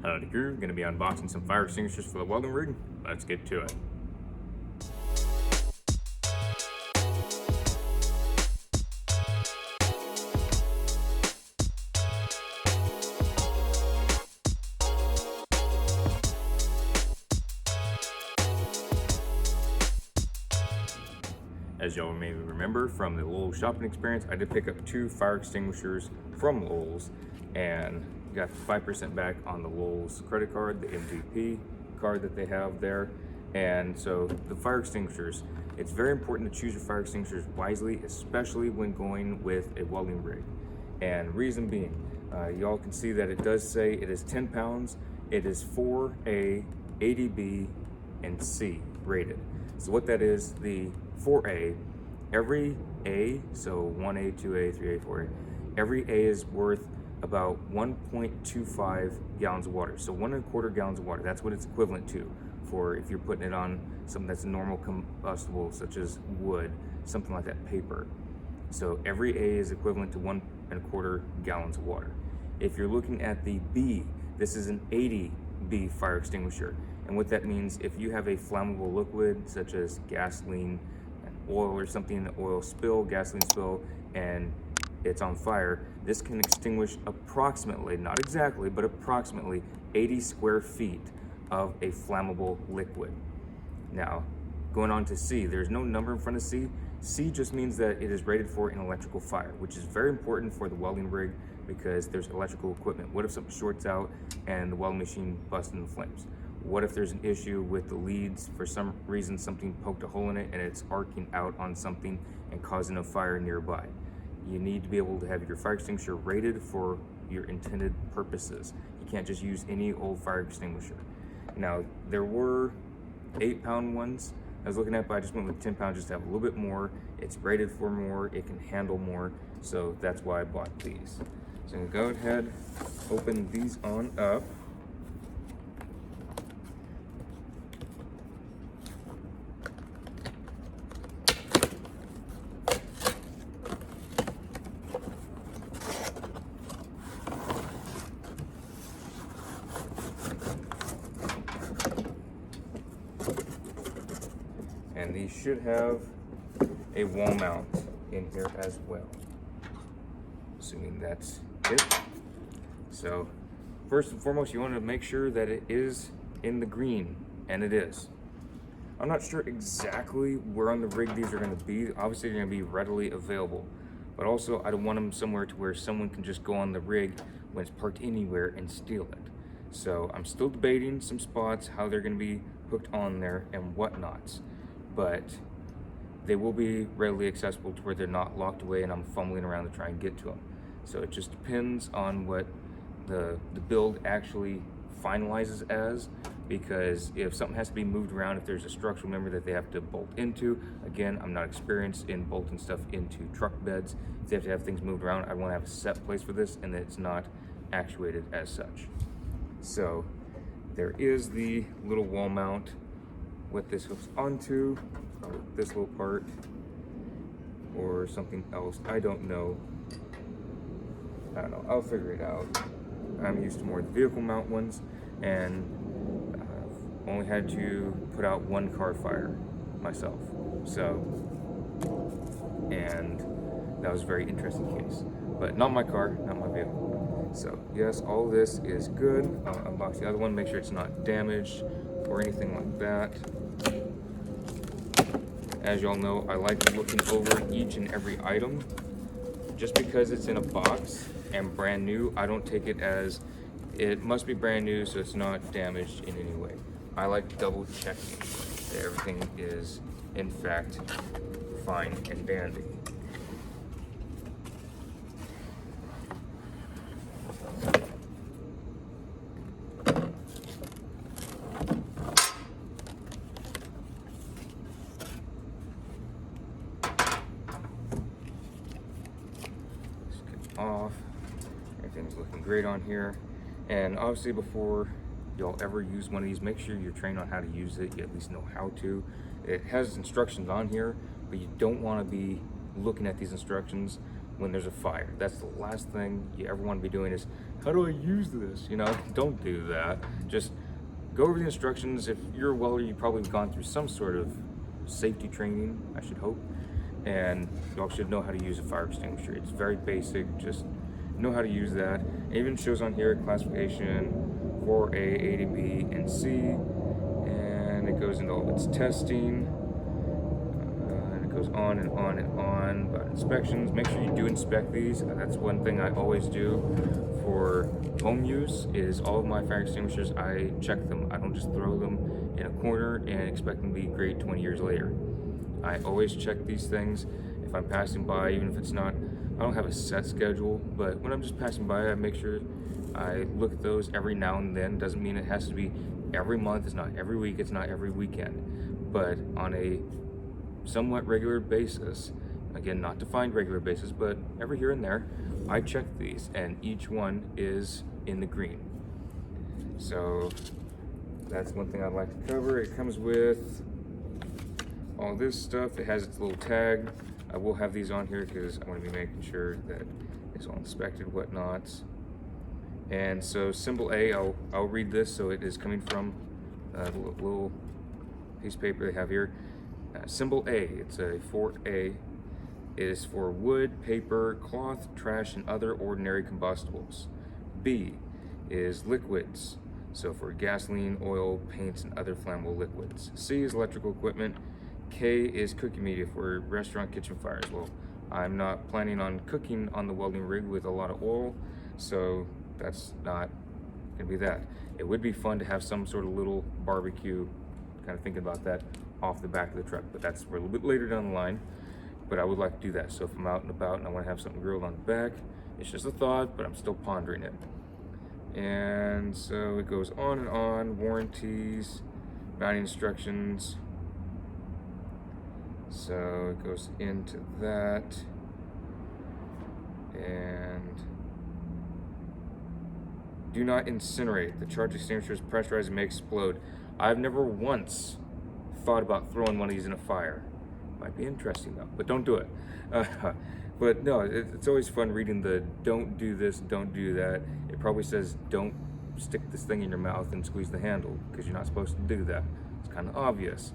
Howdy crew, gonna be unboxing some fire extinguishers for the welding rig. Let's get to it. As y'all maybe remember from the Lowe's shopping experience, I did pick up 2 fire extinguishers from Lowe's and got 5% back on the Lowe's credit card, the MVP card that they have there. And so the fire extinguishers, it's very important to choose your fire extinguishers wisely, especially when going with a welding rig. And reason being, y'all can see that it does say it is 10 pounds. It is 4A, 80B, and C rated. So what that is, the 4A, every A, so 1A, 2A, 3A, 4A, every A is worth about 1.25 gallons of water. So 1.25 gallons of water, that's what it's equivalent to for if you're putting it on something that's normal combustible, such as wood, something like that, paper. So every A is equivalent to 1.25 gallons of water. If you're looking at the B, this is an 80B fire extinguisher. And what that means, if you have a flammable liquid, such as gasoline, oil or something in the oil spill, gasoline spill, and it's on fire, this can extinguish approximately, not exactly, but approximately 80 square feet of a flammable liquid. Now, going on to C, there's no number in front of C. C just means that it is rated for an electrical fire, which is very important for the welding rig because there's electrical equipment. What if something shorts out and the welding machine busts into flames? What if there's an issue with the leads, for some reason something poked a hole in it and it's arcing out on something and causing a fire nearby? You need to be able to have your fire extinguisher rated for your intended purposes. You can't just use any old fire extinguisher. Now, there were 8-pound ones I was looking at, but I just went with 10 pounds just to have a little bit more. It's rated for more, it can handle more, so that's why I bought these. So I'm gonna go ahead, open these on up. And these should have a wall mount in here as well, assuming that's it. So first and foremost, you want to make sure that it is in the green, and it is. I'm not sure exactly where on the rig these are going to be. Obviously they're going to be readily available, but also I don't want them somewhere to where someone can just go on the rig when it's parked anywhere and steal it. So I'm still debating some spots, how they're going to be hooked on there and whatnots, but they will be readily accessible to where they're not locked away and I'm fumbling around to try and get to them. So it just depends on what the build actually finalizes as, because if something has to be moved around, if there's a structural member that they have to bolt into, again, I'm not experienced in bolting stuff into truck beds. If they have to have things moved around, I want to have a set place for this and that it's not actuated as such. So there is the little wall mount, what this hooks onto, probably this little part or something else, I don't know. I'll figure it out. I'm used to more of the vehicle mount ones, and I've only had to put out one car fire myself. So, and that was a very interesting case, but not my car, not my vehicle. So yes, all this is good. I'll unbox the other one, make sure it's not damaged or anything like that. As y'all know, I like looking over each and every item. Just because it's in a box and brand new, I don't take it as it must be brand new so it's not damaged in any way. I like double checking that everything is in fact fine and dandy. Off, everything's looking great on here, and obviously before y'all ever use one of these, make sure you're trained on how to use it. You at least know how to. It has instructions on here, but you don't want to be looking at these instructions when there's a fire. That's the last thing you ever want to be doing, is how do I use this? You know, don't do that. Just go over the instructions. If you're a welder, you've probably gone through some sort of safety training, I should hope, and you all should know how to use a fire extinguisher. It's very basic, just know how to use that. It even shows on here classification 4A, A to B, and C, and it goes into all its testing, and it goes on and on and on about inspections. Make sure you do inspect these. That's one thing I always do for home use, is all of my fire extinguishers, I check them. I don't just throw them in a corner and expect them to be great 20 years later. I always check these things. If I'm passing by, even if it's not, I don't have a set schedule, but when I'm just passing by, I make sure I look at those every now and then. Doesn't mean it has to be every month, it's not every week, it's not every weekend, but on a somewhat regular basis, again, not defined regular basis, but every here and there, I check these, and each one is in the green. So that's one thing I'd like to cover. It comes with all this stuff. It has its little tag. I will have these on here because I want to be making sure that it's all inspected, whatnot. And so symbol A, I'll read this. So it is coming from the little piece of paper they have here. Symbol A, it's a 4A. It is for wood, paper, cloth, trash, and other ordinary combustibles. B is liquids, so for gasoline, oil, paints, and other flammable liquids. C is electrical equipment. K is cooking media for restaurant kitchen fires. Well, I'm not planning on cooking on the welding rig with a lot of oil, so that's not gonna be that. It would be fun to have some sort of little barbecue, kind of thinking about that, off the back of the truck, but that's for a little bit later down the line. But I would like to do that. So if I'm out and about and I want to have something grilled on the back, it's just a thought, but I'm still pondering it. And so it goes on and on. Warranties, mounting instructions. So it goes into that. And do not incinerate. The charge extinguisher is pressurized and may explode. I've never once thought about throwing one of these in a fire. Might be interesting though, but don't do it. But no, it's always fun reading the don't do this, don't do that. It probably says don't stick this thing in your mouth and squeeze the handle, because you're not supposed to do that. It's kind of obvious.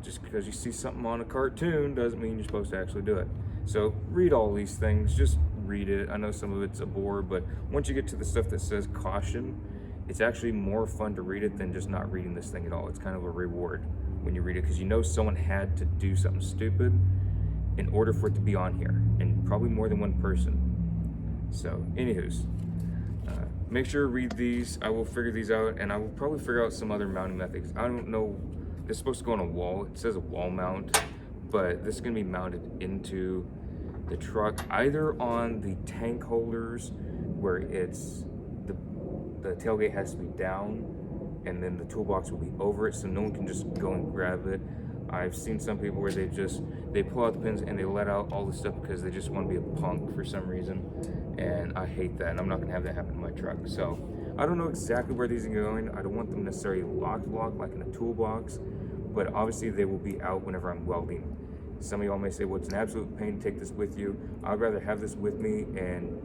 Just because you see something on a cartoon doesn't mean you're supposed to actually do it. So read all these things, just read it. I know some of it's a bore, but once you get to the stuff that says caution, it's actually more fun to read it than just not reading this thing at all. It's kind of a reward when you read it, because you know someone had to do something stupid in order for it to be on here, and probably more than one person. So anywho's, make sure to read these. I will figure these out, and I will probably figure out some other mounting methods. I don't know, this is supposed to go on a wall. It says a wall mount, but this is going to be mounted into the truck, either on the tank holders where it's the tailgate has to be down, and then the toolbox will be over it, so no one can just go and grab it. I've seen some people where they pull out the pins and they let out all the stuff because they just want to be a punk for some reason, and I hate that, and I'm not going to have that happen in my truck. So I don't know exactly where these are going. I don't want them necessarily locked like in a toolbox, but obviously they will be out whenever I'm welding. Some of y'all may say, well, it's an absolute pain to take this with you. I'd rather have this with me and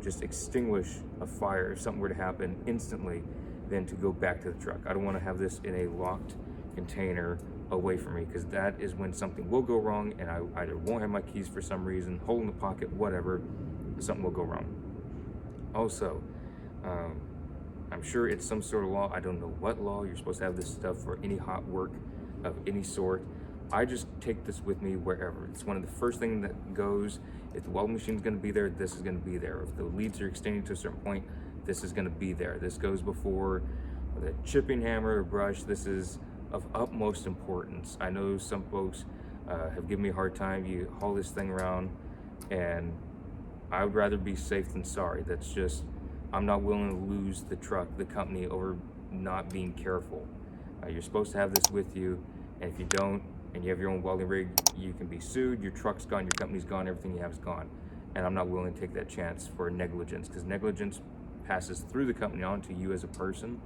just extinguish a fire if something were to happen instantly than to go back to the truck. I don't want to have this in a locked container away from me, because that is when something will go wrong, and I either won't have my keys for some reason, hole in the pocket, whatever, something will go wrong. Also, I'm sure it's some sort of law, I don't know what law, you're supposed to have this stuff for any hot work of any sort. I just take this with me wherever. It's one of the first things that goes. If the welding machine's gonna be there, this is gonna be there. If the leads are extending to a certain point, this is gonna be there. This goes before the chipping hammer or brush. This is of utmost importance. I know some folks have given me a hard time. You haul this thing around, and I would rather be safe than sorry. That's just, I'm not willing to lose the truck, the company, over not being careful. You're supposed to have this with you, and if you don't, and you have your own welding rig, you can be sued, your truck's gone, your company's gone, everything you have is gone. And I'm not willing to take that chance for negligence, because negligence passes through the company on to you as a person.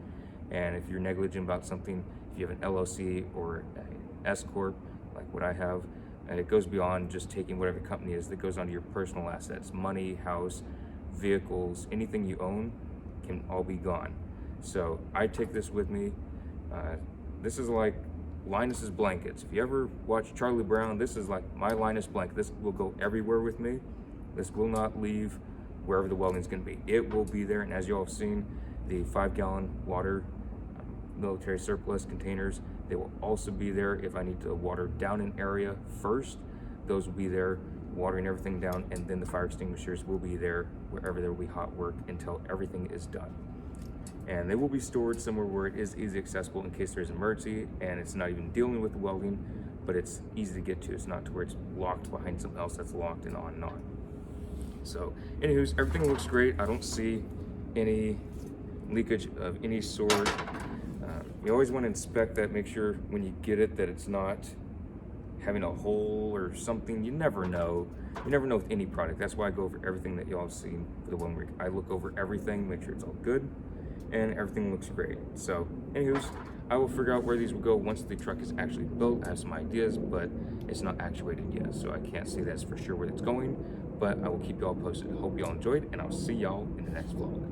And if you're negligent about something, if you have an LLC or an S Corp, like what I have, and it goes beyond just taking whatever the company is, that goes onto your personal assets, money, house, vehicles, anything you own can all be gone. So I take this with me. This is like Linus's blankets. If you ever watch Charlie Brown, this is like my Linus blanket. This will go everywhere with me. This will not leave wherever the welding's gonna be. It will be there, and as you all have seen, the 5-gallon water military surplus containers, they will also be there if I need to water down an area first. Those will be there, watering everything down, and then the fire extinguishers will be there wherever there will be hot work until everything is done. And they will be stored somewhere where it is easily accessible in case there's an emergency, and it's not even dealing with the welding, but it's easy to get to. It's not to where it's locked behind something else that's locked and on and on. So, anywho's, everything looks great. I don't see any leakage of any sort. You always want to inspect that, make sure when you get it that it's not having a hole or something. You never know. You never know with any product. That's why I go over everything that y'all have seen for the Welding rig. I look over everything, make sure it's all good, and everything looks great. So, anywho's, I will figure out where these will go once the truck is actually built. I have some ideas, but it's not actuated yet, so I can't say that's for sure where it's going, but I will keep y'all posted. Hope y'all enjoyed, and I'll see y'all in the next vlog.